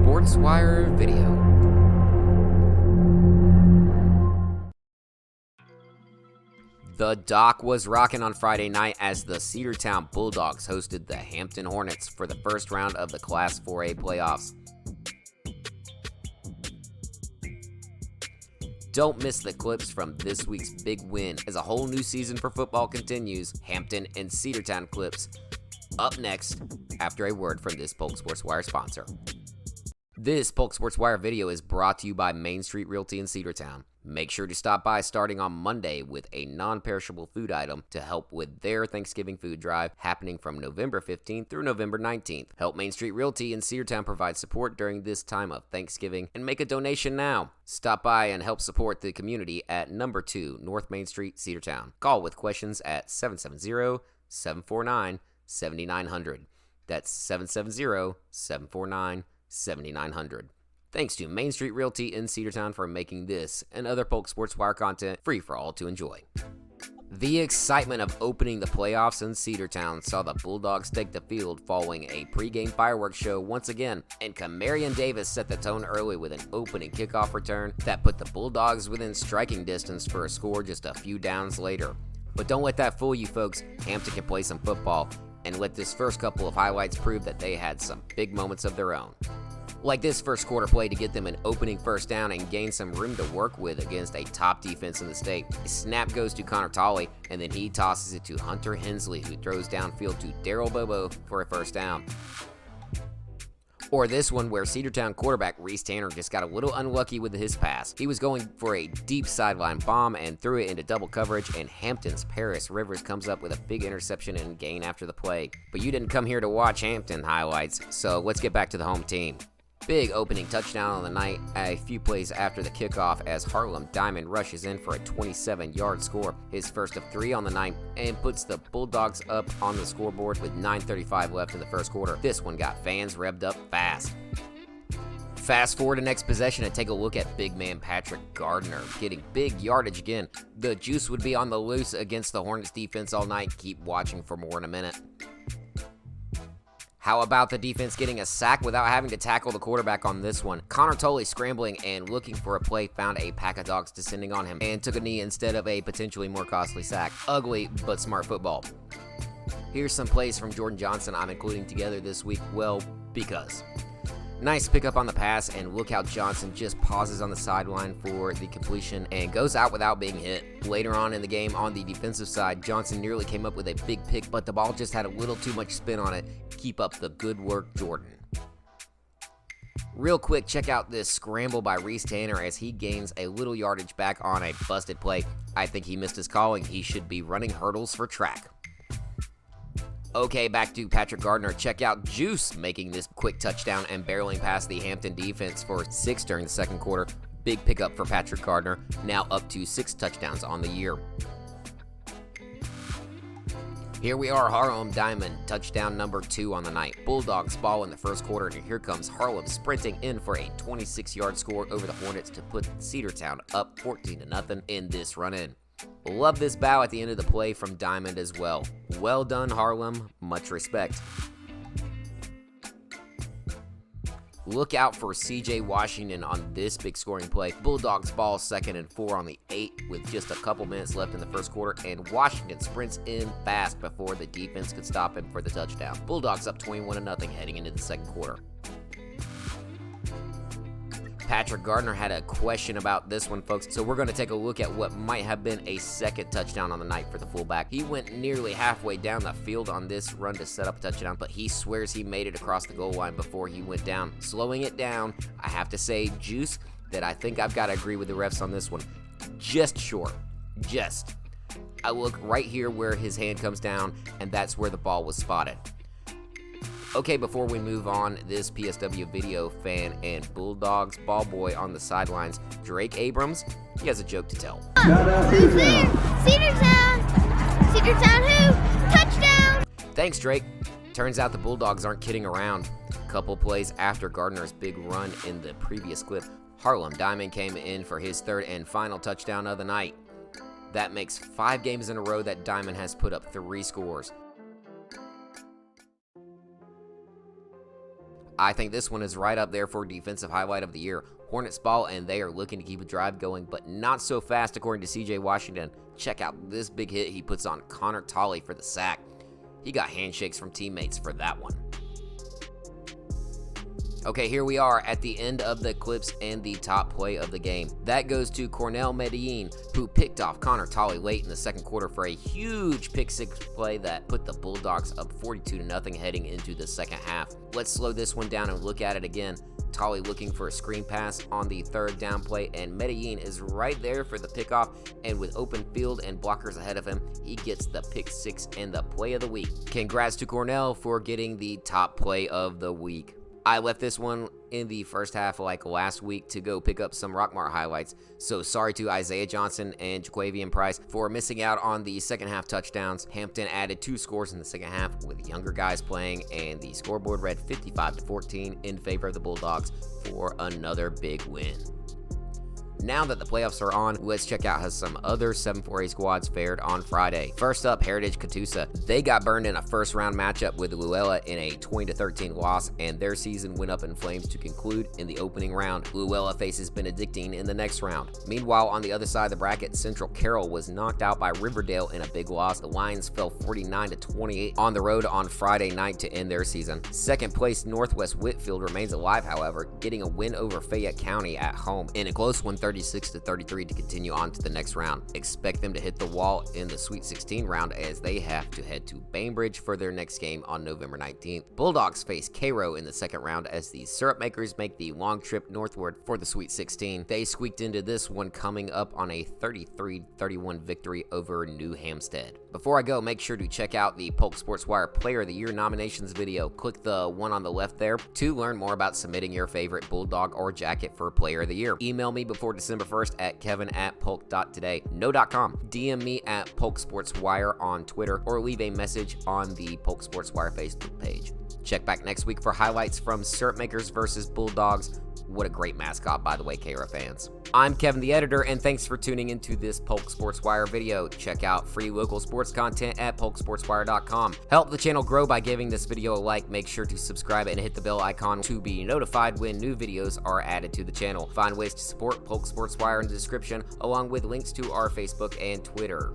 Sports Wire video. The Dock was rocking on Friday night as the Cedartown Bulldogs hosted the Hampton Hornets for the first round of the Class 4A playoffs. Don't miss the clips from this week's big win as a whole new season for football continues. Hampton and Cedartown clips up next after a word from this Polk Sports Wire sponsor. This Polk Sports Wire video is brought to you by Main Street Realty in Cedartown. Make sure to stop by starting on Monday with a non-perishable food item to help with their Thanksgiving food drive happening from November 15th through November 19th. Help Main Street Realty in Cedartown provide support during this time of Thanksgiving and make a donation now. Stop by and help support the community at number 2 North Main Street, Cedartown. Call with questions at 770-749-7900. That's 770-749-7900. Thanks to Main Street Realty in Cedartown for making this and other Polk Sports Wire content free for all to enjoy. The excitement of opening the playoffs in Cedartown saw the Bulldogs take the field following a pregame fireworks show once again, and Camarion Davis set the tone early with an opening kickoff return that put the Bulldogs within striking distance for a score just a few downs later. But don't let that fool you folks. Hampton can play some football, and let this first couple of highlights prove that they had some big moments of their own. Like this first quarter play to get them an opening first down and gain some room to work with against a top defense in the state. A snap goes to Connor Tolley, and then he tosses it to Hunter Hensley, who throws downfield to Daryl Bobo for a first down. Or this one where Cedartown quarterback Reese Tanner just got a little unlucky with his pass. He was going for a deep sideline bomb and threw it into double coverage, and Hampton's Paris Rivers comes up with a big interception and gain after the play. But you didn't come here to watch Hampton highlights, so let's get back to the home team. Big opening touchdown on the night a few plays after the kickoff as Harlem Diamond rushes in for a 27-yard score, his first of 3 on the night, and puts the Bulldogs up on the scoreboard with 9:35 left in the first quarter. This one got fans revved up fast. Fast forward to next possession and take a look at big man Patrick Gardner getting big yardage again. The juice would be on the loose against the Hornets defense all night. Keep watching for more in a minute. How about the defense getting a sack without having to tackle the quarterback on this one? Connor Tolley scrambling and looking for a play found a pack of dogs descending on him and took a knee instead of a potentially more costly sack. Ugly but smart football. Here's some plays from Jordan Johnson I'm including together this week, well, because. Nice pickup on the pass, and look how Johnson just pauses on the sideline for the completion and goes out without being hit. Later on in the game on the defensive side, Johnson nearly came up with a big pick, but the ball just had a little too much spin on it. Keep up the good work, Jordan. Real quick, check out this scramble by Reese Tanner as he gains a little yardage back on a busted play. I think he missed his calling. He should be running hurdles for track. Okay, back to Patrick Gardner. Check out Juice making this quick touchdown and barreling past the Hampton defense for 6 during the second quarter. Big pickup for Patrick Gardner, now up to 6 touchdowns on the year. Here we are, Harlem Diamond, touchdown number 2 on the night. Bulldogs ball in the first quarter, and here comes Harlem sprinting in for a 26-yard score over the Hornets to put Cedartown up 14-0 in this run-in. Love this bow at the end of the play from Diamond as well. Well done, Harlem. Much respect. Look out for CJ Washington on this big scoring play. Bulldogs ball 2nd and 4 on the 8 with just a couple minutes left in the first quarter, and Washington sprints in fast before the defense could stop him for the touchdown. Bulldogs up 21-0 heading into the second quarter. Patrick Gardner had a question about this one, folks, so we're going to take a look at what might have been a second touchdown on the night for the fullback. He went nearly halfway down the field on this run to set up a touchdown, but he swears he made it across the goal line before he went down. Slowing it down, I have to say, Juice, that I think I've got to agree with the refs on this one. Just short. Just. I look right here where his hand comes down, and that's where the ball was spotted. Okay, before we move on, this PSW video fan and Bulldogs ball boy on the sidelines, Drake Abrams, he has a joke to tell. Who's there? Cedartown! Cedartown who? Touchdown! Thanks, Drake. Turns out the Bulldogs aren't kidding around. Couple plays after Gardner's big run in the previous clip, Harlem Diamond came in for his 3rd and final touchdown of the night. That makes 5 games in a row that Diamond has put up 3 scores. I think this one is right up there for defensive highlight of the year. Hornets ball, and they are looking to keep a drive going, but not so fast according to CJ Washington. Check out this big hit he puts on Connor Tolley for the sack. He got handshakes from teammates for that one. Okay, here we are at the end of the clips and the top play of the game. That goes to Cornell Medellin, who picked off Connor Tolley late in the second quarter for a huge pick six play that put the Bulldogs up 42-0 heading into the second half. Let's slow this one down and look at it again. Tolley looking for a screen pass on the third down play, and Medellin is right there for the pickoff, and with open field and blockers ahead of him, he gets the pick six and the play of the week. Congrats to Cornell for getting the top play of the week. I left this one in the first half like last week to go pick up some Rockmart highlights, so sorry to Isaiah Johnson and Jaquavian Price for missing out on the second half touchdowns. Hampton added 2 scores in the second half with younger guys playing, and the scoreboard read 55-14 in favor of the Bulldogs for another big win. Now that the playoffs are on, let's check out how some other 7-4A squads fared on Friday. First up, Heritage Catoosa. They got burned in a first-round matchup with Luella in a 20-13 loss, and their season went up in flames to conclude in the opening round. Luella faces Benedictine in the next round. Meanwhile, on the other side of the bracket, Central Carroll was knocked out by Riverdale in a big loss. The Lions fell 49-28 on the road on Friday night to end their season. Second place, Northwest Whitfield remains alive, however, getting a win over Fayette County at home in a close one, 36-33 to continue on to the next round. Expect them to hit the wall in the Sweet 16 round as they have to head to Bainbridge for their next game on November 19th. Bulldogs face Cairo in the second round as the Syrup Makers make the long trip northward for the Sweet 16. They squeaked into this one coming up on a 33-31 victory over New Hampstead. Before I go, make sure to check out the Polk Sports Wire Player of the Year nominations video. Click the one on the left there to learn more about submitting your favorite Bulldog or jacket for Player of the Year. Email me before December 1st at kevin@polk.today. No.com. DM me at Polk Sports Wire on Twitter or leave a message on the Polk Sports Wire Facebook page. Check back next week for highlights from Syrup Makers versus Bulldogs. What a great mascot, by the way, Cairo fans. I'm Kevin, the editor, and thanks for tuning into this Polk Sports Wire video. Check out free local sports content at polksportswire.com. Help the channel grow by giving this video a like. Make sure to subscribe and hit the bell icon to be notified when new videos are added to the channel. Find ways to support Polk Sports Wire in the description, along with links to our Facebook and Twitter.